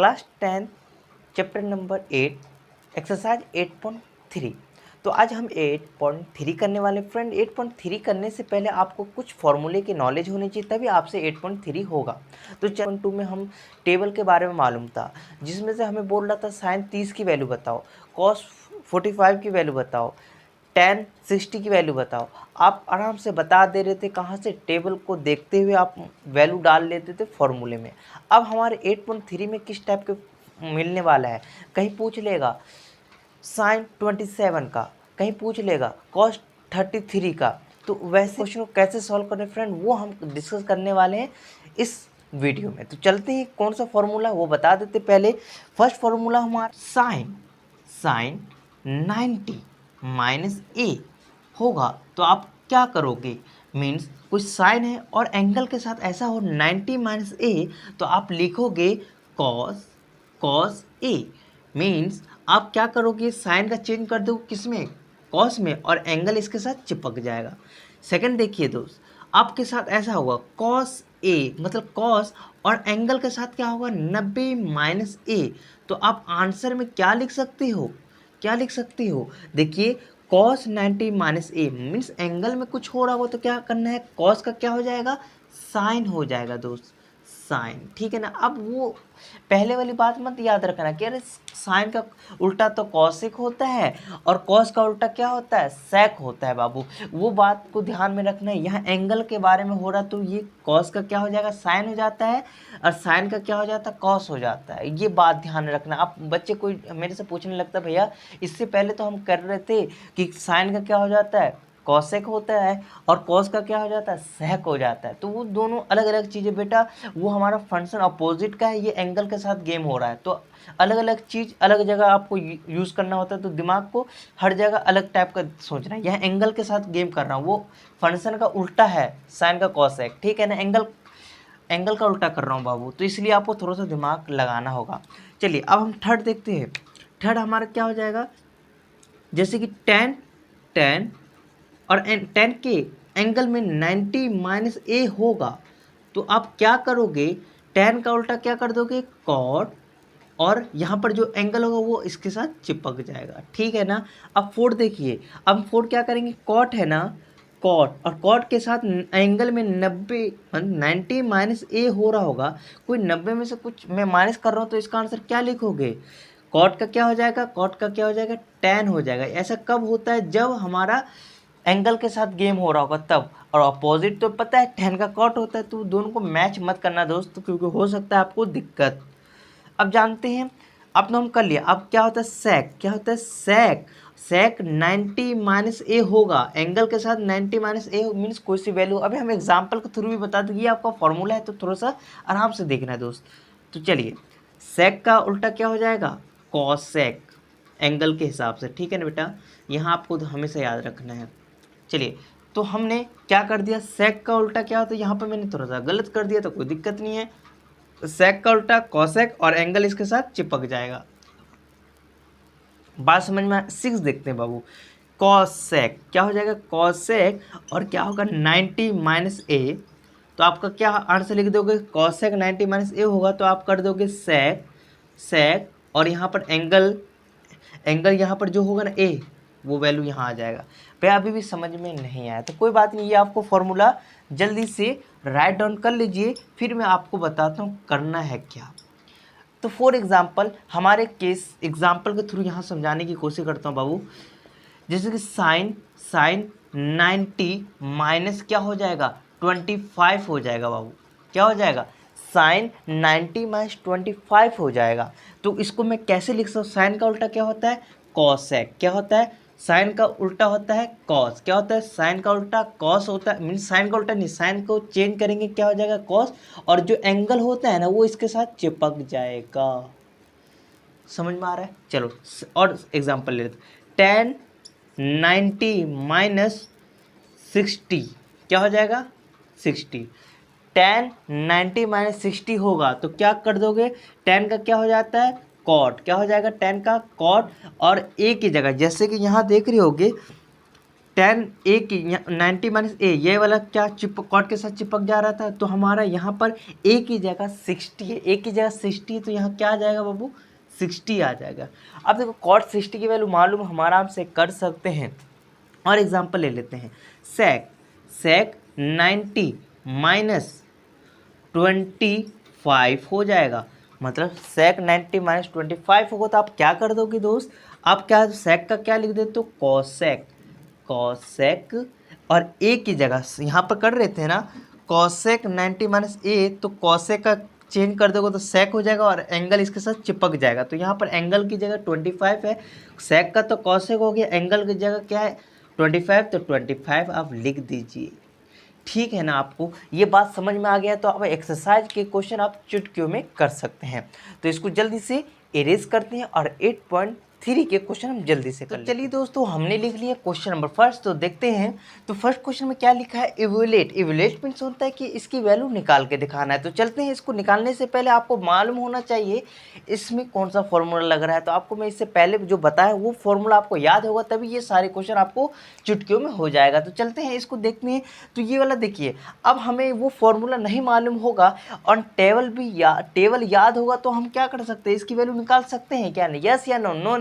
Class 10 chapter number 8 exercise 8.3। तो आज हम 8.3 करने वाले। फ्रेंड 8.3 करने से पहले आपको कुछ फॉर्मूले की नॉलेज होनी चाहिए, तभी आपसे 8.3 होगा। तो 2 में हम टेबल के बारे में मालूम था, जिसमें से हमें बोल रहा था साइन 30 की वैल्यू बताओ, कॉस 45 की वैल्यू बताओ, tan 60 की वैल्यू बताओ। आप आराम से बता दे रहे थे, कहाँ से, टेबल को देखते हुए आप वैल्यू डाल लेते थे फॉर्मूले में। अब हमारे 8.3 में किस टाइप के मिलने वाला है, कहीं पूछ लेगा साइन 27 का, कहीं पूछ लेगा कॉस 33 का। तो वैसे क्वेश्चन को कैसे सॉल्व करें फ्रेंड, वो हम डिस्कस करने वाले हैं इस वीडियो में। तो चलते हैं, कौन सा फॉर्मूला वो बता देते पहले। फर्स्ट फॉर्मूला हमारा साइन 90 माइनस ए होगा। तो आप क्या करोगे, मीन्स कुछ साइन है और एंगल के साथ ऐसा हो 90 माइनस ए, तो आप लिखोगे कॉस ए। मीन्स आप क्या करोगे, साइन का चेंज कर दो किस में, कॉस में, और एंगल इसके साथ चिपक जाएगा। सेकंड देखिए दोस्त, आपके साथ ऐसा होगा कॉस ए, मतलब कॉस और एंगल के साथ क्या होगा 90 माइनस ए। तो आप आंसर में क्या लिख सकते हो, देखिए कॉस 90 माइनस ए मीन्स एंगल में कुछ हो रहा हो तो क्या करना है, कॉस का क्या हो जाएगा, साइन हो जाएगा दोस्त, साइन। ठीक है ना। अब वो पहले वाली बात मत याद रखना कि अरे साइन का उल्टा तो कॉसिक होता है और कॉस का उल्टा क्या होता है, सेक होता है बाबू। वो बात को ध्यान में रखना है। यहाँ एंगल के बारे में हो रहा तो ये कॉस का क्या हो जाएगा, साइन हो जाता है, और साइन का क्या हो जाता है, कॉस हो जाता है। ये बात ध्यान में रखना। आप बच्चे कोई मेरे से पूछने लगता भैया इससे पहले तो हम कर रहे थे कि साइन का क्या हो जाता है, कॉसेक होता है, और कॉस का क्या हो जाता है, सेक हो जाता है। तो वो दोनों अलग अलग चीज़ें बेटा, वो हमारा फंक्शन अपोजिट का है, ये एंगल के साथ गेम हो रहा है। तो अलग अलग चीज़ अलग जगह आपको यूज़ करना होता है, तो दिमाग को हर जगह अलग टाइप का सोचना है। यह एंगल के साथ गेम कर रहा हूँ, वो फंक्शन का उल्टा है, साइन का कॉसेक, ठीक है ना। एंगल का उल्टा कर रहा हूँ बाबू, तो इसलिए आपको थोड़ा सा दिमाग लगाना होगा। चलिए अब हम थर्ड देखते हैं। थर्ड हमारा क्या हो जाएगा, जैसे कि टेन और 10 के एंगल में 90 माइनस ए होगा। तो आप क्या करोगे, 10 का उल्टा क्या कर दोगे, कॉट, और यहाँ पर जो एंगल होगा वो इसके साथ चिपक जाएगा। ठीक है ना। अब फोर्थ देखिए, अब फोर्थ क्या करेंगे, कॉट है ना, कॉट, और कॉट के साथ एंगल में 90 माइनस ए हो रहा होगा। कोई 90 में से कुछ मैं माइनस कर रहा हूँ, तो इसका आंसर क्या लिखोगे, कॉट का क्या हो जाएगा, कॉट का क्या हो जाएगा, 10 हो जाएगा। ऐसा कब होता है, जब हमारा एंगल के साथ गेम हो रहा होगा तब। और अपोजिट तो पता है 10 का कॉट होता है। तो दोनों को मैच मत करना दोस्त, क्योंकि हो सकता है आपको दिक्कत। अब जानते हैं, अब तो हम कर लिया। अब क्या होता है, सेक, क्या होता है, सेक 90 माइनस ए होगा, एंगल के साथ 90 माइनस ए मीन्स कोई सी वैल्यू। अभी हम एग्जाम्पल के थ्रू भी बता देंगे, ये आपका फॉर्मूला है, तो थोड़ा सा आराम से देखना है दोस्त। तो चलिए, सेक का उल्टा क्या हो जाएगा, कॉसेक, एंगल के हिसाब से। ठीक है ना बेटा, यहाँ आपको हमेशा याद रखना है। चलिए, तो हमने क्या कर दिया, सेक का उल्टा क्या होता है, यहाँ पर मैंने थोड़ा सा गलत कर दिया, तो कोई दिक्कत नहीं है। सेक का उल्टा कॉसेक, और एंगल इसके साथ चिपक जाएगा। बात समझ में। 6 देखते हैं बाबू, कॉसेक क्या हो जाएगा, कॉसेक, और क्या होगा 90 माइनस ए। तो आपका क्या आंसर लिख दोगे, कॉसेक 90 माइनस ए होगा, तो आप कर दोगे सेक, और यहाँ पर एंगल यहाँ पर जो होगा ना ए, वो वैल्यू यहाँ आ जाएगा। भैया अभी भी समझ में नहीं आया तो कोई बात नहीं, ये आपको फॉर्मूला जल्दी से राइट डाउन कर लीजिए, फिर मैं आपको बताता हूँ करना है क्या। तो फॉर एग्जांपल, हमारे केस एग्जांपल के थ्रू यहाँ समझाने की कोशिश करता हूँ बाबू। जैसे कि साइन 90 माइनस क्या हो जाएगा, 25 हो जाएगा बाबू। क्या हो जाएगा, साइन 90 माइनस 25 हो जाएगा। तो इसको मैं कैसे लिख सकता हूँ, साइन का उल्टा क्या होता है, कॉसेक। क्या होता है, साइन का उल्टा होता है कॉस। क्या होता है, साइन का उल्टा कॉस होता है, मीन्स साइन का उल्टा नहीं, साइन को चेंज करेंगे क्या हो जाएगा, कॉस, और जो एंगल होता है ना वो इसके साथ चिपक जाएगा। समझ में आ रहा है। चलो और एग्जांपल ले लेते हैं। 90 माइनस 60 क्या हो जाएगा, 60। 90 माइनस 60 होगा तो क्या कर दोगे, 10 का क्या हो जाता है, कॉट। क्या हो जाएगा, 10 का कॉट, और ए की जगह जैसे कि यहाँ देख रहे होगे टेन ए की 90 माइनस ए, ये वाला क्या कॉट के साथ चिपक जा रहा था, तो हमारा यहाँ पर ए की जगह 60 है, ए की जगह 60 है, तो यहाँ क्या आ जाएगा बाबू 60 आ जाएगा। अब देखो कॉट 60 की वैल्यू मालूम हम आराम से कर सकते हैं, और एग्जांपल ले लेते हैं। सेक 90 माइनस 25 हो जाएगा, मतलब सेक 90 माइनस 25 होगा, तो आप क्या कर दोगे दोस्त, आप क्या सेक का क्या लिख देते हो, कॉसेक और ए की जगह यहाँ पर कर रहे थे ना कॉसेक 90 माइनस ए, तो कॉसेक का चेंज कर दोगे तो सेक हो जाएगा और एंगल इसके साथ चिपक जाएगा, तो यहाँ पर एंगल की जगह 25 है, सेक का तो कॉसेक हो गया, एंगल की जगह क्या है 25, तो 25 आप लिख दीजिए। ठीक है ना, आपको ये बात समझ में आ गया, तो अब एक्सरसाइज के क्वेश्चन आप चुटकियों में कर सकते हैं। तो इसको जल्दी से इरेज करते हैं और 8.3 के क्वेश्चन हम जल्दी से कर लेते हैं। चलिए दोस्तों, हमने लिख लिया क्वेश्चन नंबर फर्स्ट, तो देखते हैं। तो फर्स्ट क्वेश्चन में क्या लिखा है, इवैल्यूएट मीन्स होता है कि इसकी वैल्यू निकाल के दिखाना है। तो चलते हैं, इसको निकालने से पहले आपको मालूम होना चाहिए इसमें कौन सा फॉर्मूला लग रहा है। तो आपको मैं इससे पहले जो बताया वो फॉर्मूला आपको याद होगा, तभी ये सारे क्वेश्चन आपको चुटकियों में हो जाएगा। तो चलते हैं, इसको देखते हैं। तो ये वाला देखिए, अब हमें वो फॉर्मूला नहीं मालूम होगा और टेबल याद होगा, तो हम क्या कर सकते हैं, इसकी वैल्यू निकाल सकते हैं क्या, नहीं, यस या नो,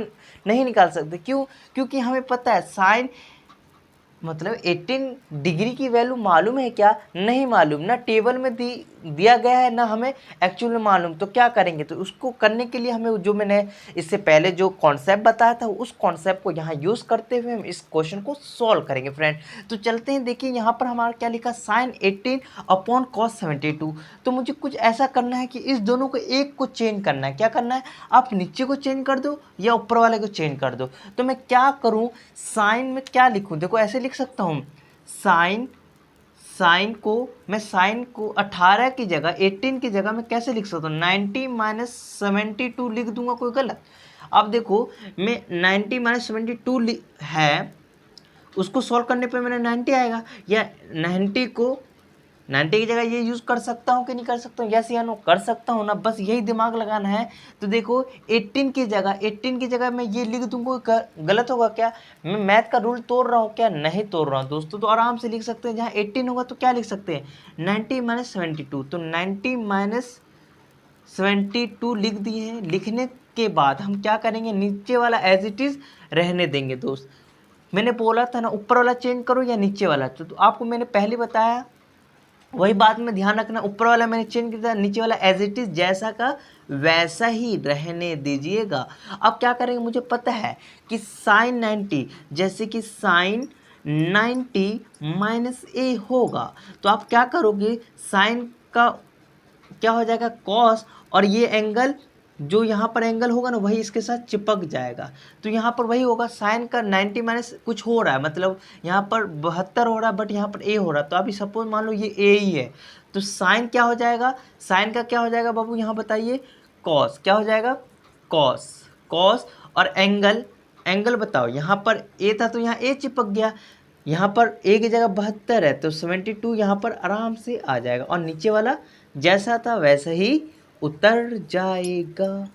नहीं निकाल सकते। क्यों, क्योंकि हमें पता है साइन मतलब 18 डिग्री की वैल्यू मालूम है क्या, नहीं मालूम, ना टेबल में दिया गया है, ना हमें एक्चुअल में मालूम। तो क्या करेंगे, तो उसको करने के लिए हमें जो मैंने इससे पहले जो कॉन्सेप्ट बताया था उस कॉन्सेप्ट को यहाँ यूज़ करते हुए हम इस क्वेश्चन को सॉल्व करेंगे फ्रेंड। तो चलते हैं, देखिए यहाँ पर हमारा क्या लिखा, साइन 18 अपॉन कॉस 72। तो मुझे कुछ ऐसा करना है कि इस दोनों को एक को चेंज करना है। क्या करना है, आप नीचे को चेंज कर दो या ऊपर वाले को चेंज कर दो। तो मैं क्या करूँ, साइन में क्या लिखूँ, देखो ऐसे लिख सकता हूँ, साइन को 18 की जगह 18 की जगह मैं कैसे लिख सकता हूँ, 90 माइनस 72 लिख दूंगा, कोई गलत। अब देखो मैं 90 माइनस 72 है, उसको सॉल्व करने पे मेरा 90 आएगा, या 90 की जगह ये यूज़ कर सकता हूँ कि नहीं कर सकता हूँ, यस या नो, कर सकता हूँ ना, बस यही दिमाग लगाना है। तो देखो 18 की जगह मैं ये लिख दूँगा, गलत होगा क्या, मैं मैथ का रूल तोड़ रहा हूँ क्या, नहीं तोड़ रहा हूँ दोस्तों। तो आराम से लिख सकते हैं, जहाँ 18 होगा तो क्या लिख सकते हैं, 90 माइनस 72, तो 90 माइनस 72 लिख दिए हैं। लिखने के बाद हम क्या करेंगे, नीचे वाला एज इट इज़ रहने देंगे दोस्त। मैंने बोला था ना ऊपर वाला चेंज करो या नीचे वाला, तो आपको मैंने पहले बताया, वही बात में ध्यान रखना, ऊपर वाला मैंने चेंज किया, नीचे वाला एज इट इज़ जैसा का वैसा ही रहने दीजिएगा। अब क्या करेंगे, मुझे पता है कि साइन 90 जैसे कि साइन 90 माइनस ए होगा, तो आप क्या करोगे, साइन का क्या हो जाएगा कॉस, और ये एंगल जो यहाँ पर एंगल होगा ना वही इसके साथ चिपक जाएगा। तो यहाँ पर वही होगा, साइन का 90 माइनस कुछ हो रहा है, मतलब यहाँ पर 72 हो रहा है, बट यहाँ पर ए हो रहा है। तो अभी सपोज मान लो ये ए ही है, तो साइन क्या हो जाएगा, साइन का क्या हो जाएगा बाबू, यहाँ बताइए, कॉस क्या हो जाएगा, कॉस और एंगल बताओ, यहाँ पर ए था तो यहाँ ए चिपक गया, यहाँ पर ए की जगह 72 है तो 72 यहाँ पर आराम से आ जाएगा, और नीचे वाला जैसा था वैसा ही उतर जाएगा,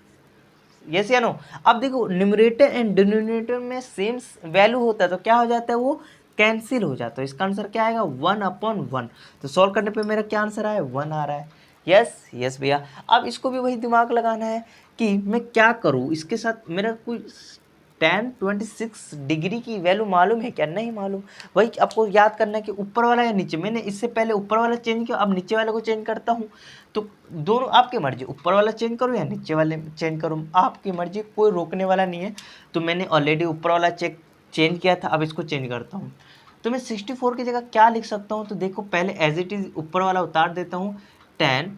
यस या नो। अब देखो न्यूमरेटर एंड डिनोमिनेटर में सेम वैल्यू होता है, तो क्या हो जाता है, वो कैंसिल हो जाता है। इसका आंसर क्या आएगा, 1/1। तो सॉल्व करने पे मेरा क्या आंसर आया, 1 आ रहा है, यस भैया। अब इसको भी वही दिमाग लगाना है कि मैं क्या करूँ, इसके साथ मेरा कोई tan 26 डिग्री की वैल्यू मालूम है क्या, नहीं मालूम। वही आपको याद करना है कि ऊपर वाला या नीचे, मैंने इससे पहले ऊपर वाला चेंज किया, अब नीचे वाले को चेंज करता हूँ। तो दोनों आपकी मर्जी, ऊपर वाला चेंज करूँ या नीचे वाले चेंज करूँ, आपकी मर्जी, कोई रोकने वाला नहीं है। तो मैंने ऑलरेडी ऊपर वाला चेंज किया था, अब इसको चेंज करता हूँ। तो मैं 64 की जगह क्या लिख सकता हूँ, तो देखो पहले एज इट इज़ ऊपर वाला उतार देता हूँ, tan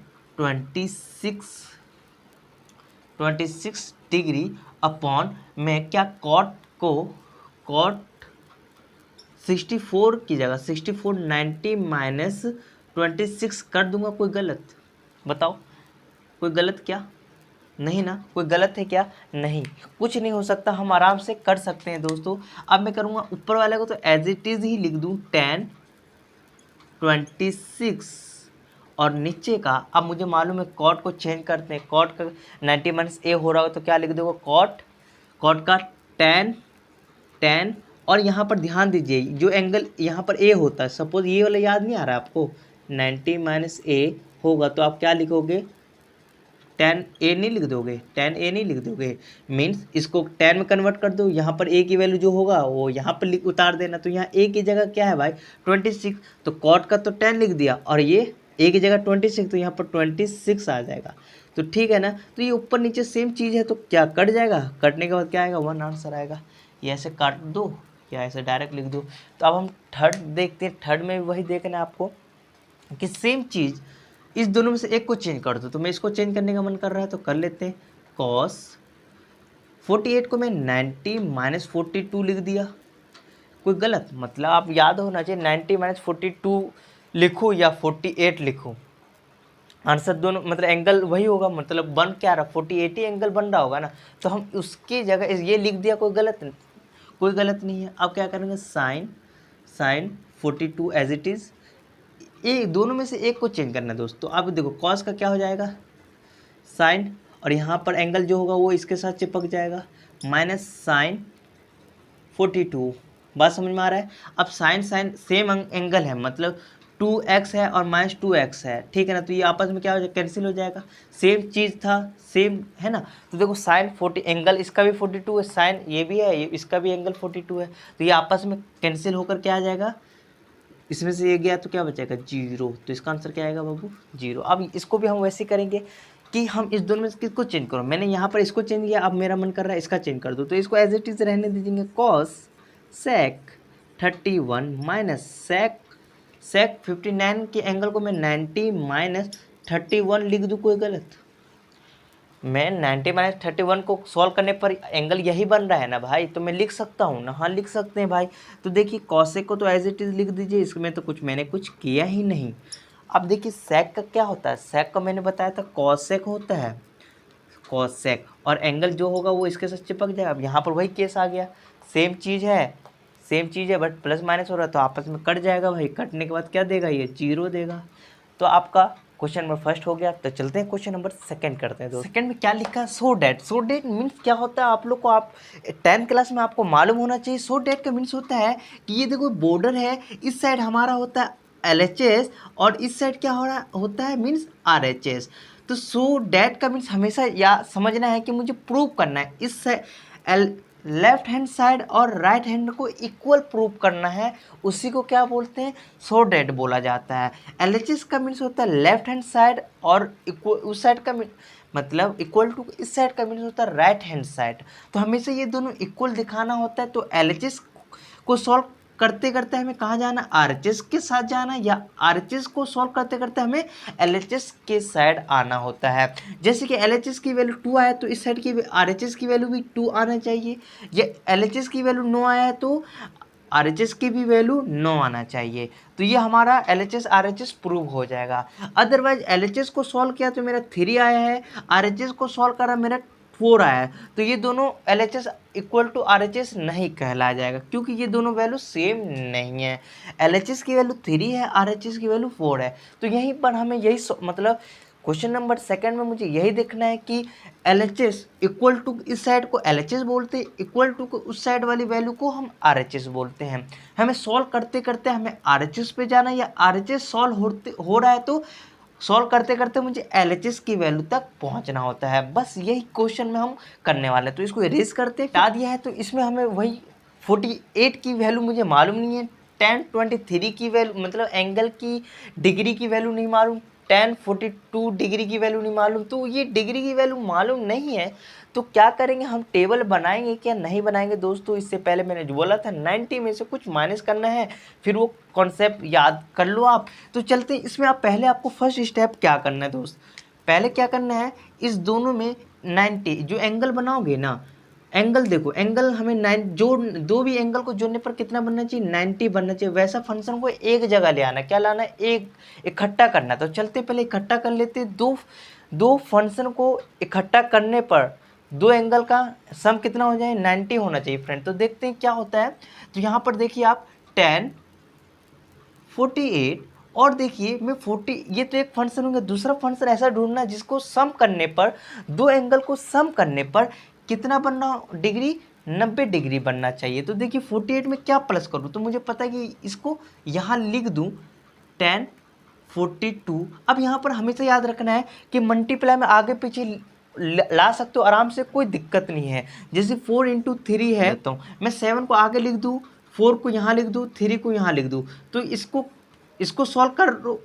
26 डिग्री अपॉन मैं क्या कॉट 64 की जगह 64 90 माइनस 26 कर दूंगा, कोई गलत बताओ, कोई गलत क्या, नहीं ना, कोई गलत है क्या, नहीं, कुछ नहीं हो सकता, हम आराम से कर सकते हैं दोस्तों। अब मैं करूँगा ऊपर वाले को तो एज इट इज़ ही लिख दूँ tan 26, और नीचे का अब मुझे मालूम है कॉट को चेंज करते हैं, कॉट का 90 माइनस ए हो रहा हो तो क्या लिख दोगे, कॉट का tan और यहाँ पर ध्यान दीजिए जो एंगल यहाँ पर ए होता है, सपोज ये वाला याद नहीं आ रहा है आपको, 90 माइनस ए होगा तो आप क्या लिखोगे, tan ए नहीं लिख दोगे, tan ए नहीं लिख दोगे, मीन्स इसको tan में कन्वर्ट कर दो, यहाँ पर ए की वैल्यू जो होगा वो यहाँ पर उतार देना, तो यहाँ ए की जगह क्या है भाई 26, तो cot का तो tan लिख दिया और ये ए की जगह 26, तो यहाँ पर 26 आ जाएगा। तो ठीक है ना, तो ये ऊपर नीचे सेम चीज़ है तो क्या कट जाएगा, कटने के बाद क्या आएगा 1 आंसर आएगा। ये ऐसे काट दो या ऐसे डायरेक्ट लिख दो। तो अब हम थर्ड देखते हैं, थर्ड में भी वही देखना है आपको कि सेम चीज़ इस दोनों में से एक को चेंज कर दो, तो मैं इसको चेंज करने का मन कर रहा है तो कर लेते हैं। cos 48 को मैं 90 माइनस 42 लिख दिया, कोई गलत, मतलब आप याद होना चाहिए 90 माइनस 42 लिखूँ या 48 लिखूँ, आंसर दोनों मतलब एंगल वही होगा, मतलब बन क्या रहा 48 ही एंगल बन रहा होगा ना, तो हम उसकी जगह ये लिख दिया, कोई गलत नहीं है। अब क्या करेंगे, साइन 42 एज इट इज़, ये दोनों में से एक को चेंज करना है दोस्तों। अब देखो कॉस का क्या हो जाएगा साइन, और यहाँ पर एंगल जो होगा वो इसके साथ चिपक जाएगा, माइनस साइन 42। बात समझ में आ रहा है। अब साइन सेम एंगल है, मतलब 2x है और माइनस 2x है, ठीक है ना, तो ये आपस में क्या हो जाएगा, कैंसिल हो जाएगा, सेम चीज़ था, सेम है ना। तो देखो साइन 40 एंगल इसका भी 42 है, साइन ये भी है, इसका भी एंगल 42 है, तो ये आपस में कैंसिल होकर क्या आ जाएगा, इसमें से ये गया तो क्या बचेगा 0, तो इसका आंसर क्या आएगा बाबू 0। अब इसको भी हम वैसे करेंगे कि हम इस दोनों में से किसको चेंज करो, मैंने यहाँ पर इसको चेंज किया, अब मेरा मन कर रहा है इसका चेंज कर दो, तो इसको एज इट इज़ रहने दीजिए, cos sec 31 माइनस sec 59 के एंगल को मैं 90 माइनस 31 लिख दूँ, कोई गलत, मैं 90 माइनस 31 को सॉल्व करने पर एंगल यही बन रहा है ना भाई, तो मैं लिख सकता हूँ ना, हाँ लिख सकते हैं भाई। तो देखिए कॉसेक को तो एज इट इज़ लिख दीजिए, इसमें तो मैंने कुछ किया ही नहीं। अब देखिए सेक का क्या होता है, सेक का मैंने बताया था कॉसेक होता है, कॉसेक, और एंगल जो होगा वो इसके साथ चिपक जाएगा। अब यहाँ पर वही केस आ गया, सेम चीज़ है बट प्लस माइनस हो रहा है, तो आपस में कट जाएगा भाई, कटने के बाद क्या देगा, ये 0 देगा। तो आपका क्वेश्चन नंबर फर्स्ट हो गया। तो चलते हैं क्वेश्चन नंबर सेकंड करते हैं। सेकंड में क्या लिखा है, सो डेट मीन्स क्या होता है, आप लोग को आप 10th क्लास में आपको मालूम होना चाहिए। सो डेट का मीन्स होता है कि ये देखो बॉर्डर है, इस साइड हमारा होता है LHS और इस साइड क्या हो रहा होता है मीन्स RHS। तो सो डेट का मीन्स हमेशा या समझना है कि मुझे प्रूव करना है, इस लेफ्ट हैंड साइड और राइट हैंड को इक्वल प्रूव करना है, उसी को क्या बोलते हैं, सो डेट बोला जाता है। LHS का मीन्स होता है लेफ्ट हैंड साइड और इक्वल उस साइड का मतलब इक्वल टू इस साइड का मीन्स होता है राइट हैंड साइड। तो हमेशा ये दोनों इक्वल दिखाना होता है। तो LHS को सॉल्व करते करते हमें कहाँ जाना, RHS के साथ जाना, या RHS को सॉल्व करते करते हमें LHS के साइड आना होता है। जैसे कि LHS की वैल्यू 2 आया तो इस साइड की RHS की वैल्यू भी 2 आना चाहिए, या LHS की वैल्यू 9 आया है तो RHS की भी वैल्यू 9 आना चाहिए। तो ये हमारा LHS RHS प्रूव हो जाएगा। अदरवाइज LHS को सॉल्व किया तो मेरा 3 आया है, RHS को सॉल्व करा मेरा 4 आया है, तो ये दोनों LHS इक्वल टू RHS नहीं कहला जाएगा, क्योंकि ये दोनों वैल्यू सेम नहीं है। LHS की वैल्यू 3 है, RHS की वैल्यू 4 है। तो यहीं पर हमें यही मतलब क्वेश्चन नंबर सेकंड में मुझे यही देखना है कि LHS इक्वल टू इस साइड को LHS बोलते हैं, इक्वल टू को उस साइड वाली वैल्यू को हम RHS बोलते हैं। हमें सॉल्व करते करते हमें RHS पे जाना है, या RHS सॉल्व हो रहा है तो सॉल्व करते करते मुझे LHS की वैल्यू तक पहुंचना होता है। बस यही क्वेश्चन में हम करने वाले हैं। तो इसको इरेज करते हटा दिया है, तो इसमें हमें वही 48 की वैल्यू मुझे मालूम नहीं है, tan 23 की वैल्यू मतलब एंगल की डिग्री की वैल्यू नहीं मालूम, tan 42 डिग्री की वैल्यू नहीं मालूम। तो ये डिग्री की वैल्यू मालूम नहीं है तो क्या करेंगे, हम टेबल बनाएंगे क्या नहीं बनाएंगे दोस्तों। इससे पहले मैंने जो बोला था 90 में से कुछ माइनस करना है, फिर वो कॉन्सेप्ट याद कर लो आप। तो चलते हैं इसमें। आप पहले आपको फर्स्ट स्टेप क्या करना है दोस्त, पहले क्या करना है, इस दोनों में 90 जो एंगल बनाओगे ना, एंगल देखो, एंगल हमें 9 जोड़, दो भी एंगल को जोड़ने पर कितना बनना चाहिए, 90 बनना चाहिए। वैसा फंक्शन को एक जगह ले आना, क्या लाना है, एक इकट्ठा करना। तो चलते पहले इकट्ठा कर लेते, दो फंक्शन को इकट्ठा करने पर दो एंगल का सम कितना हो जाए, 90 होना चाहिए फ्रेंड। तो देखते हैं क्या होता है। तो यहाँ पर देखिए आप tan 48 और देखिए मैं 40, ये तो एक फंक्शन होगा। दूसरा फंक्शन ऐसा ढूंढना जिसको सम करने पर, दो एंगल को सम करने पर कितना बनना डिग्री, 90 डिग्री बनना चाहिए। तो देखिए 48 में क्या प्लस करूँ, तो मुझे पता है कि इसको यहाँ लिख दूँ tan 42। अब यहाँ पर हमेशा याद रखना है कि मल्टीप्लाई में आगे पीछे ला सकते हो आराम से, कोई दिक्कत नहीं है। जैसे 4 इंटू 3 है तो मैं 7 को आगे लिख दूँ, 4 को यहाँ लिख दूँ, 3 को यहाँ लिख दूँ, तो इसको सॉल्व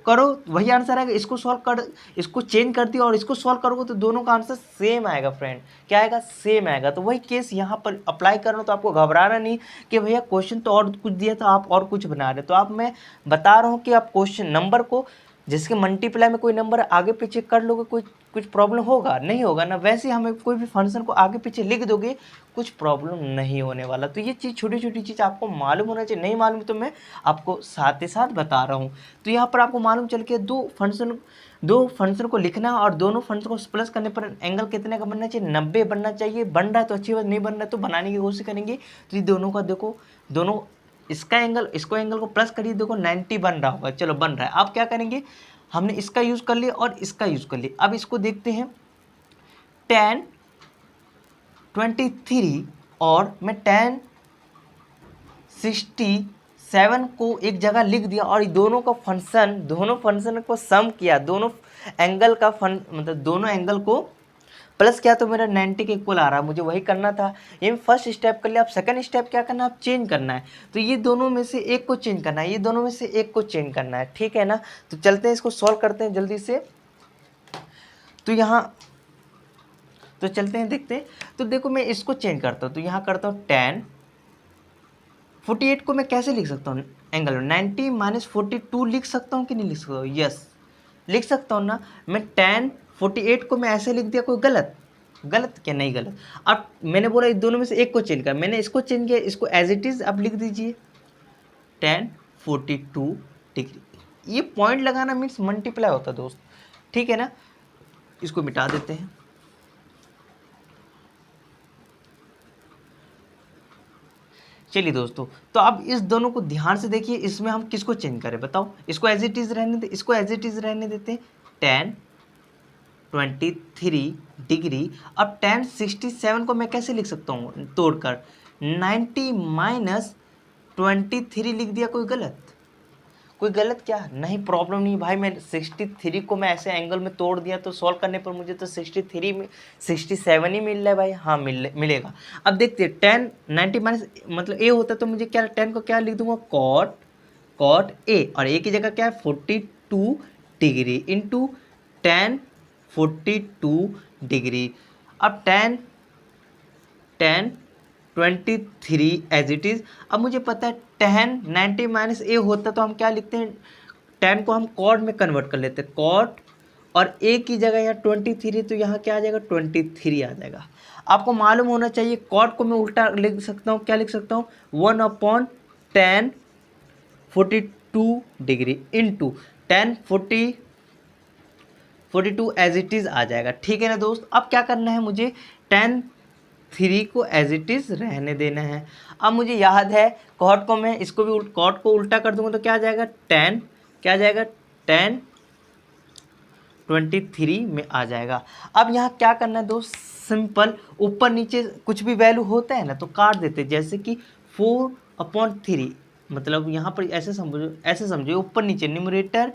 करो वही आंसर आएगा। इसको सॉल्व कर, इसको चेंज कर दिया और इसको सॉल्व करोगे तो दोनों का आंसर सेम आएगा फ्रेंड। क्या आएगा? सेम आएगा। तो वही केस यहाँ पर अप्लाई करना, तो आपको घबराना नहीं कि भैया क्वेश्चन तो और कुछ दिया था आप और कुछ बना रहे। तो आप, मैं बता रहा हूँ कि आप क्वेश्चन नंबर को, जिसके मल्टीप्लाई में कोई नंबर आगे पीछे कर लोगे, कुछ प्रॉब्लम होगा? नहीं होगा ना। वैसे हमें कोई भी फंक्शन को आगे पीछे लिख दोगे, कुछ प्रॉब्लम नहीं होने वाला। तो ये चीज़, छोटी छोटी चीज़ आपको मालूम होना चाहिए। नहीं मालूम तो मैं आपको साथ ही साथ बता रहा हूँ। तो यहाँ पर आपको मालूम चल के दो फंक्शन को लिखना है और दोनों फंक्शन को प्लस करने पर एंगल कितने का बनना चाहिए? 90 बनना चाहिए। बन रहा है तो अच्छी बात, नहीं बन रहा है तो बनाने की कोशिश करेंगे। तो ये दोनों का देखो, दोनों इसका एंगल, इसको एंगल को प्लस करिए, देखो 90 बन रहा होगा। चलो बन रहा है। अब क्या करेंगे, हमने इसका यूज़ कर लिया और इसका यूज़ कर लिया। अब इसको देखते हैं, tan 23 और मैं tan 67 को एक जगह लिख दिया और दोनों फंक्शन को सम किया, दोनों एंगल का मतलब दोनों एंगल को प्लस किया तो मेरा 90 के इक्वल आ रहा है। मुझे वही करना था। ये फर्स्ट स्टेप कर लिया। अब सेकंड स्टेप क्या करना है? आप चेंज करना है। तो ये दोनों में से एक को चेंज करना है, ये दोनों में से एक को चेंज करना है, ठीक है ना। तो चलते हैं, इसको सॉल्व करते हैं जल्दी से। तो चलते हैं, देखते हैं। तो देखो मैं इसको चेंज करता हूँ, तो यहाँ करता हूँ tan 48 को मैं कैसे लिख सकता हूँ एंगल में? 90 माइनस 42 लिख सकता हूँ कि नहीं लिख सकता हूँ? यस, लिख सकता हूँ ना। मैं tan 48 को मैं ऐसे लिख दिया, कोई गलत क्या? नहीं गलत। अब मैंने बोला इस दोनों में से एक को चेंज कर, मैंने इसको चेंज किया, इसको एज इट इज़ अब लिख दीजिए tan 42 डिग्री। ये पॉइंट लगाना मीन्स मल्टीप्लाई होता है दोस्त, ठीक है ना। इसको मिटा देते हैं। चलिए दोस्तों, तो अब इस दोनों को ध्यान से देखिए, इसमें हम किसको चेंज करें बताओ? इसको एज इट इज़ रहने दे, इसको एज इट इज़ रहने देते हैं। tan 23 degree. अब tan 67 को मैं कैसे लिख सकता हूँ तोड़कर? 90 माइनस 23 लिख दिया, कोई गलत? क्या? नहीं, प्रॉब्लम नहीं भाई। मैं 63 को मैं ऐसे एंगल में तोड़ दिया तो सॉल्व करने पर मुझे तो 63 में 67 ही मिल रहा है भाई। हाँ मिलेगा। अब देखते हैं, tan 90 माइनस मतलब a होता तो मुझे क्या, tan को क्या लिख दूंगा? cot a, और a की जगह क्या है? 42 डिग्री इंटू tan 42 डिग्री। अब tan 23 एज इट इज़। अब मुझे पता है tan 90 माइनस a होता तो हम क्या लिखते हैं? tan को हम cot में कन्वर्ट कर लेते हैं, cot, और a की जगह यहाँ 23 तो यहाँ क्या आ जाएगा? 23 आ जाएगा। आपको मालूम होना चाहिए, cot को मैं उल्टा लिख सकता हूँ, क्या लिख सकता हूँ? 1/tan 42 degree into tan 42 as it is आ जाएगा, ठीक है ना दोस्त। अब क्या करना है मुझे? tan 3 को एज इट इज़ रहने देना है। अब मुझे याद है कॉट को, मैं इसको भी कॉट को उल्टा कर दूंगा तो क्या आ जाएगा? tan, क्या आ जाएगा? tan 23 में आ जाएगा। अब यहाँ क्या करना है दोस्त? सिंपल, ऊपर नीचे कुछ भी वैल्यू होता है ना तो काट देते, जैसे कि 4/3, मतलब यहाँ पर ऐसे समझो ऊपर नीचे न्यूमरेटर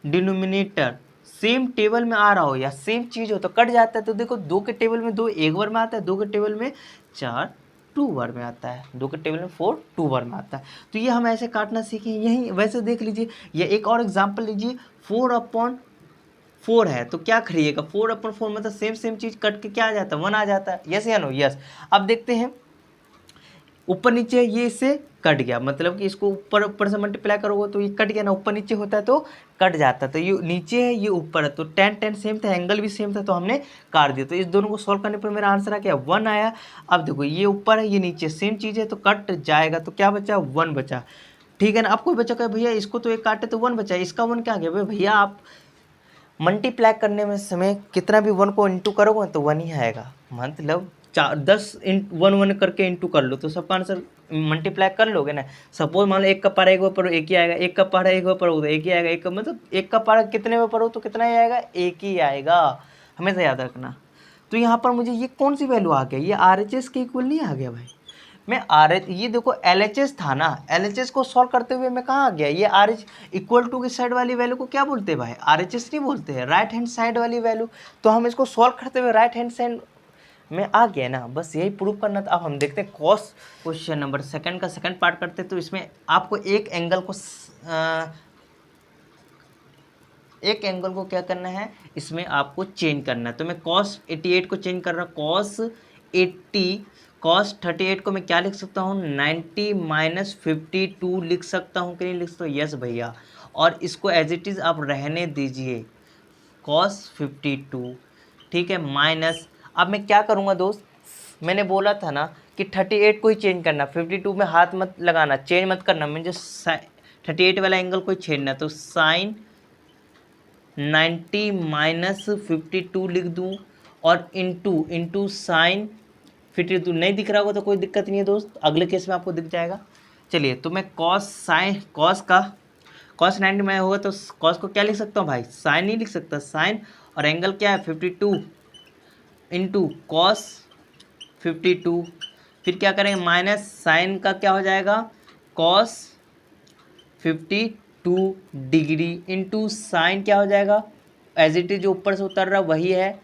डिनोमिनेटर सेम टेबल में आ रहा हो या सेम चीज़ हो तो कट जाता है। तो देखो 2 के टेबल में 2 एक बार में आता है, 2 के टेबल में 4 2 बार में आता है, 2 के टेबल में 4 2 बार में आता है। तो ये हम ऐसे काटना सीखें। यही वैसे देख लीजिए, या एक और एग्जांपल लीजिए, 4/4 है तो क्या करिएगा? 4/4 मतलब सेम चीज़ कट के क्या आ जाता है? 1 आ जाता है। यस या नो? यस। अब देखते हैं, ऊपर नीचे ये इससे कट गया, मतलब कि इसको ऊपर से मल्टीप्लाई करोगे तो ये कट गया ना, ऊपर नीचे होता है तो कट जाता है। तो ये नीचे है, ये ऊपर है, तो tan सेम था, एंगल भी सेम था, तो हमने काट दिया। तो इस दोनों को सॉल्व करने पर मेरा आंसर आ गया 1 आया। अब देखो ये ऊपर है, ये नीचे, सेम चीज़ है तो कट जाएगा, तो क्या बचा? 1 बचा, ठीक है ना। अब कोई बचा कहे भैया इसको तो एक काटे तो 1 बचा, इसका 1 क्या गया? भैया आप मल्टीप्लाई करने में समय कितना भी 1 को इंटू करोगे तो 1 ही आएगा, मतलब 10 1 करके इंटू कर लो तो सबका आंसर मल्टीप्लाई कर लोगे ना। सपोज मान लो 1 का पारा एक बार पढ़ो एक ही आएगा, 1 का पारा एक बार पढ़ो तो एक ही आएगा, एक मतलब 1 का पारा कितने बार पढ़ो तो कितना ही आएगा? एक ही आएगा, हमेशा याद रखना। तो यहाँ पर मुझे ये कौन सी वैल्यू आ गया? ये RHS के इक्वल नहीं आ गया भाई। मैं आर एच, ये देखो एल एच एस था ना, एल एच एस को सॉल्व करते हुए मैं कहाँ आ गया, ये आर एच इक्वल टू की साइड वाली वैल्यू को क्या बोलते हैं भाई, आर एच एस नहीं बोलते हैं, राइट हैंड साइड वाली वैल्यू। तो हम इसको सॉल्व करते हुए राइट हैंड साइड में आ गया ना, बस यही प्रूव करना था। अब हम देखते हैं कॉस क्वेश्चन नंबर सेकंड का सेकंड पार्ट करते हैं। तो इसमें आपको एक एंगल को क्या करना है, इसमें आपको चेंज करना है। तो मैं cos 88 को चेंज कर रहा हूँ, cos 38 को मैं क्या लिख सकता हूँ, 90 माइनस 52 लिख सकता हूँ कि नहीं लिख सकता हूँ, यस भैया। और इसको एज इट इज़ आप रहने दीजिए, cos 52, ठीक है, माइनस। अब मैं क्या करूँगा दोस्त, मैंने बोला था ना कि 38 को ही चेंज करना, 52 में हाथ मत लगाना, चेंज मत करना, मुझे 38 वाला एंगल को ही छेड़ना। तो साइन 90 माइनस 52 लिख दूँ, और इंटू साइन 52। नहीं दिख रहा होगा तो कोई दिक्कत नहीं है दोस्त, अगले केस में आपको दिख जाएगा। चलिए, तो मैं कॉस 90 में होगा तो कॉस को क्या लिख सकता हूँ भाई, साइन नहीं लिख सकता, साइन, और एंगल क्या है 52 इंटू कॉस 52। फिर क्या करेंगे, माइनस साइन का क्या हो जाएगा, कॉस 52 डिग्री इंटू साइन क्या हो जाएगा, एज इट इज जो ऊपर से उतर रहा वही है,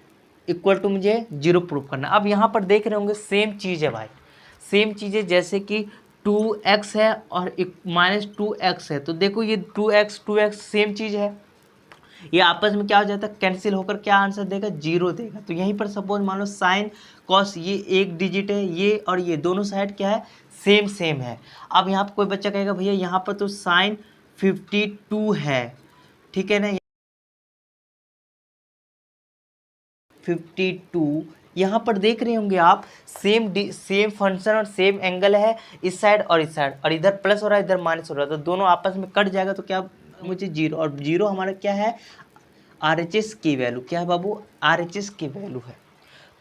इक्वल टू मुझे जीरो प्रूफ करना। अब यहाँ पर देख रहे होंगे सेम चीज़ है भाई, सेम चीज़ है, जैसे कि 2x है और माइनस 2x है। तो देखो ये 2x सेम चीज़ है, ये आपस में क्या हो जाता है, कैंसिल होकर क्या आंसर देगा, जीरो देगा। तो यहीं पर सपोज मान लो साइन कॉस ये एक डिजिट है, ये और ये दोनों साइड क्या है, सेम है। अब यहाँ पर कोई बच्चा कहेगा भैया यहाँ पर तो साइन 52 है, ठीक है ना, 52 यहाँ पर देख रहे होंगे आप, सेम फंक्शन और सेम एंगल है, इस साइड, और इधर प्लस हो रहा है, इधर माइनस हो रहा है, तो दोनों आपस में कट जाएगा। तो क्या मुझे जीरो, और जीरो हमारा क्या है, RHS की वैल्यू, क्या है बाबू, RHS की वैल्यू है।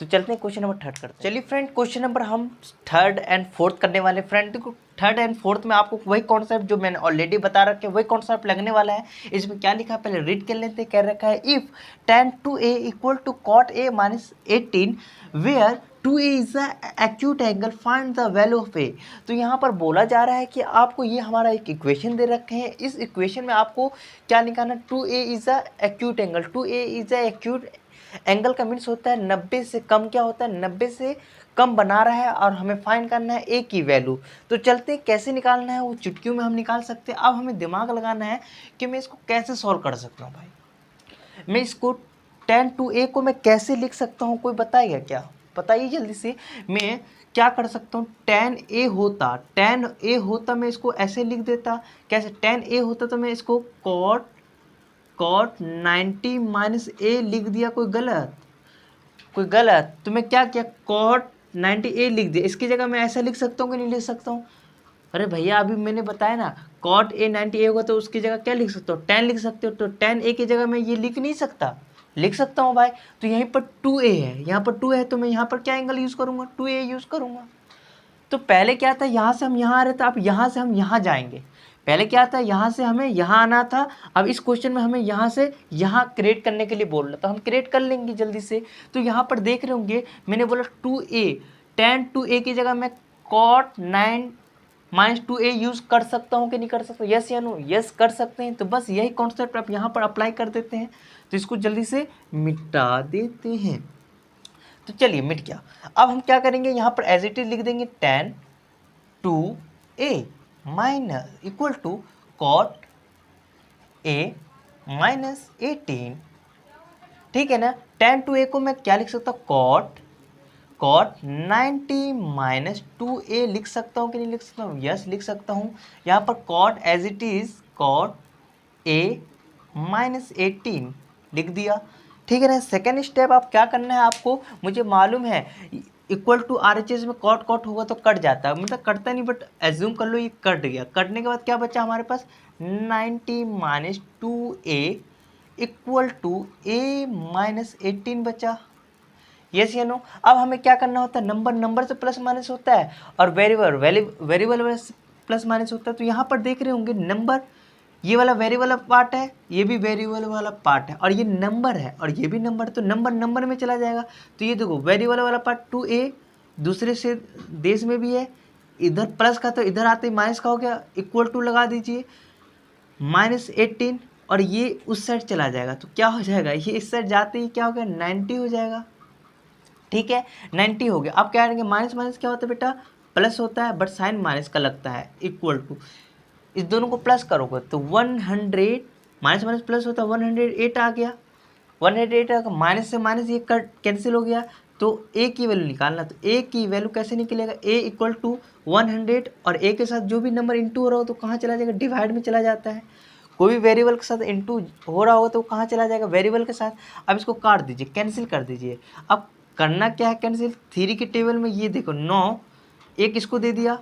तो चलते हैं क्वेश्चन नंबर थर्ड करते हैं। चलिए फ्रेंड, क्वेश्चन नंबर हम थर्ड एंड फोर्थ करने वाले। फ्रेंड देखो, थर्ड एंड फोर्थ में आपको वही कॉन्सेप्ट जो मैंने ऑलरेडी बता रखे वही कॉन्सेप्ट लगने वाला है। इसमें क्या लिखा है पहले रीड कर लेते हैं। कह रखा है if tan 2a equal to cot a minus 18 where 2a is the acute angle, find the value of a। तो यहाँ पर बोला जा रहा है कि आपको ये हमारा एक इक्वेशन दे रखे हैं, इस इक्वेशन में आपको क्या निकालना, 2a is the acute angle. 2a is the acute angle का मीन्स होता है 90 से कम, क्या होता है 90 से कम बना रहा है, और हमें फाइंड करना है ए की वैल्यू। तो चलते कैसे निकालना है, वो चुटकियों में हम निकाल सकते हैं। अब हमें दिमाग लगाना है कि मैं इसको कैसे सॉल्व कर सकता हूँ भाई। मैं इसको tan 2a को मैं कैसे लिख सकता हूँ, कोई बताएगा क्या, बताइए जल्दी से। मैं क्या कर सकता हूँ, tan a होता मैं इसको ऐसे लिख देता, कैसे, tan a होता तो मैं इसको cot 90 माइनस a लिख दिया, कोई गलत। तो मैं क्या किया, cot 90a लिख दिया, इसकी जगह मैं ऐसा लिख सकता हूँ कि नहीं लिख सकता हूँ। अरे भैया अभी मैंने बताया ना, cot a 90a होगा तो उसकी जगह क्या लिख सकते हो, tan लिख सकते हो। तो tan a की जगह मैं ये लिख नहीं सकता, लिख सकता हूँ भाई। तो यहीं पर 2a है, यहाँ पर 2 है, तो मैं यहाँ पर क्या एंगल यूज़ करूँगा, 2a यूज़ करूँगा। तो पहले क्या था, यहाँ से हम यहाँ आ रहे थे, अब यहाँ से हम यहाँ जाएंगे। पहले क्या था, यहाँ से हमें यहाँ आना था, अब इस क्वेश्चन में हमें यहाँ से यहाँ क्रिएट करने के लिए बोल रहा था, हम क्रिएट कर लेंगे जल्दी से। तो यहाँ पर देख रहे होंगे मैंने बोला 2a, tan 2a की जगह मैं cot 9 माइनस 2a यूज़ कर सकता हूँ कि नहीं कर सकता, यस या नो, यस कर सकते हैं। तो बस यही कॉन्सेप्ट आप यहाँ पर अप्लाई कर देते हैं, तो इसको जल्दी से मिटा देते हैं। तो चलिए मिट गया। अब हम क्या करेंगे, यहाँ पर एज इट इज लिख देंगे tan 2a minus equal to cot a minus 18, ठीक है ना। tan 2a को मैं क्या लिख सकता हूँ, cot 90 माइनस 2a लिख सकता हूँ कि नहीं लिख सकता हूँ, यस लिख सकता हूँ। यहाँ पर cot as it is cot a minus 18 लिख दिया, ठीक है ना। सेकेंड स्टेप आप क्या करना है आपको, मुझे मालूम है इक्वल टू RHS में कॉट होगा तो कट जाता है, मतलब कटता नहीं, बट एज्यूम कर लो ये कट गया। कटने के बाद क्या बचा हमारे पास, 90 minus 2a equal to a minus 18 बचा, यस या नो। अब हमें क्या करना होता है, नंबर से प्लस माइनस होता है, और वेरिएबल से प्लस माइनस होता है। तो यहाँ पर देख रहे होंगे नंबर, ये वाला वेरिएबल वाला पार्ट है, ये भी वेरिएबल वाला पार्ट है, और ये नंबर है और ये भी नंबर है, तो नंबर में चला जाएगा। तो ये देखो वेरिएबल वाला पार्ट 2a दूसरे से देश में भी है, इधर प्लस का तो इधर आते ही माइनस का हो गया, इक्वल टू लगा दीजिए -18 और ये उस साइड चला जाएगा तो क्या हो जाएगा, ये इस साइड जाते ही क्या हो गया 90 हो जाएगा। ठीक है 90 हो गया। अब क्या करेंगे, माइनस माइनस क्या होता है बेटा, प्लस होता है, बट साइन माइनस का लगता है, इक्वल टू इस दोनों को प्लस करोगे तो 100 माइनस माइनस प्लस होता है 108 आ गया, 108 आ गया, माइनस से माइनस ये कट कैंसिल हो गया। तो ए की वैल्यू निकालना, तो ए की वैल्यू कैसे निकलेगा, ए इक्वल टू 100 और ए के साथ जो भी नंबर इंटू हो रहा हो तो कहाँ चला जाएगा, डिवाइड में चला जाता है। कोई भी वेरिएबल के साथ इंटू हो रहा होगा तो कहाँ चला जाएगा, वेरिएबल के साथ। अब इसको काट दीजिए, कैंसिल कर दीजिए। अब करना क्या है कैंसिल, 3 के टेबल में ये देखो 9, एक इसको दे दिया,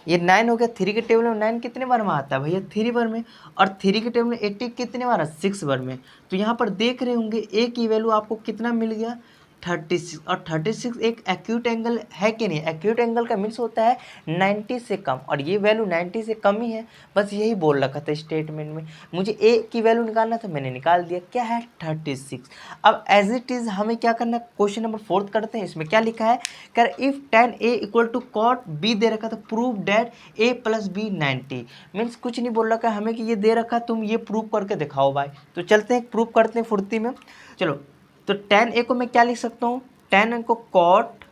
ये 9 हो गया। 3 के टेबल में 9 कितने बार में आता है भैया, 3 बार में, और 3 के टेबल में 80 कितने बार है, 6 बार में। तो यहाँ पर देख रहे होंगे ए की वैल्यू आपको कितना मिल गया, 36। और 36 एक एक्यूट एंगल है कि नहीं, एक्यूट एंगल का मीन्स होता है 90 से कम, और ये वैल्यू 90 से कम ही है, बस यही बोल रखा था स्टेटमेंट में। मुझे ए की वैल्यू निकालना था, मैंने निकाल दिया, क्या है 36। अब एज इट इज़ हमें क्या करना है, क्वेश्चन नंबर 4 करते हैं। इसमें क्या लिखा है, कर if tan a equal to cot b दे रखा था, prove that a plus B 90। Means कुछ नहीं बोल रखा है हमें कि ये दे रखा, तुम ये प्रूव करके दिखाओ भाई। तो चलते हैं प्रूव करते हैं फुर्ती में। चलो, तो tan a को मैं क्या लिख सकता हूँ, tan a को कॉट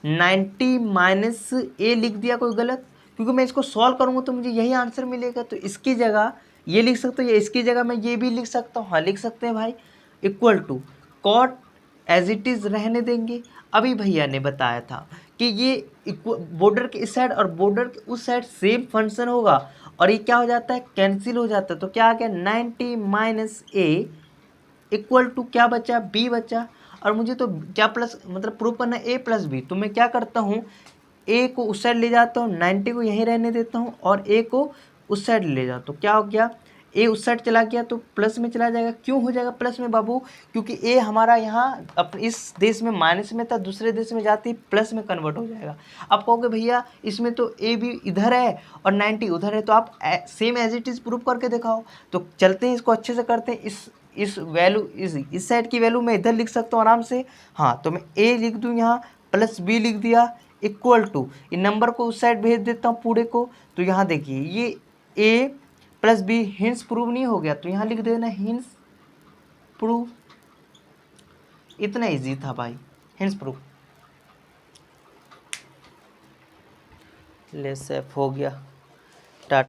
90 माइनस ए लिख दिया, कोई गलत, क्योंकि मैं इसको सॉल्व करूँगा तो मुझे यही आंसर मिलेगा। तो इसकी जगह ये लिख सकता हूँ, या इसकी जगह मैं ये भी लिख सकता हूँ, हाँ लिख सकते हैं भाई, equal to cot as it is रहने देंगे। अभी भैया ने बताया था कि ये बॉर्डर के इस साइड और बॉर्डर के उस साइड सेम फंक्शन होगा, और ये क्या हो जाता है, कैंसिल हो जाता है। तो क्या आ गया, 90 माइनस ए इक्वल टू क्या बचा, बी बचा। और मुझे तो क्या प्लस मतलब प्रूव करना है ए प्लस बी, तो मैं क्या करता हूँ, ए को उस साइड ले जाता हूँ, 90 को यहीं रहने देता हूँ, और ए को उस साइड ले जाता हूँ। क्या हो गया, ए उस साइड चला गया तो प्लस में चला जाएगा। क्यों हो जाएगा प्लस में बाबू, क्योंकि ए हमारा यहाँ इस देश में माइनस में था, दूसरे देश में जाते ही प्लस में कन्वर्ट हो जाएगा। आप कहोगे भैया इसमें तो ए भी इधर है और 90 उधर है, तो आप same as it is prove करके दिखाओ। तो चलते हैं, इसको अच्छे से करते हैं। इस वैल्यू इस साइड की वैल्यू मैं इधर लिख सकता हूँ आराम से, हाँ। तो मैं ए लिख दूँ यहाँ, प्लस बी लिख दिया, इक्वल टू इन नंबर को उस साइड भेज देता हूँ पूरे को। तो यहाँ देखिए ये ए प्लस बी हिंस प्रूव नहीं हो गया, तो यहाँ लिख देना हिंस प्रूव। इतना इजी था भाई, हिंस प्रूव। ले सेफ हो गया।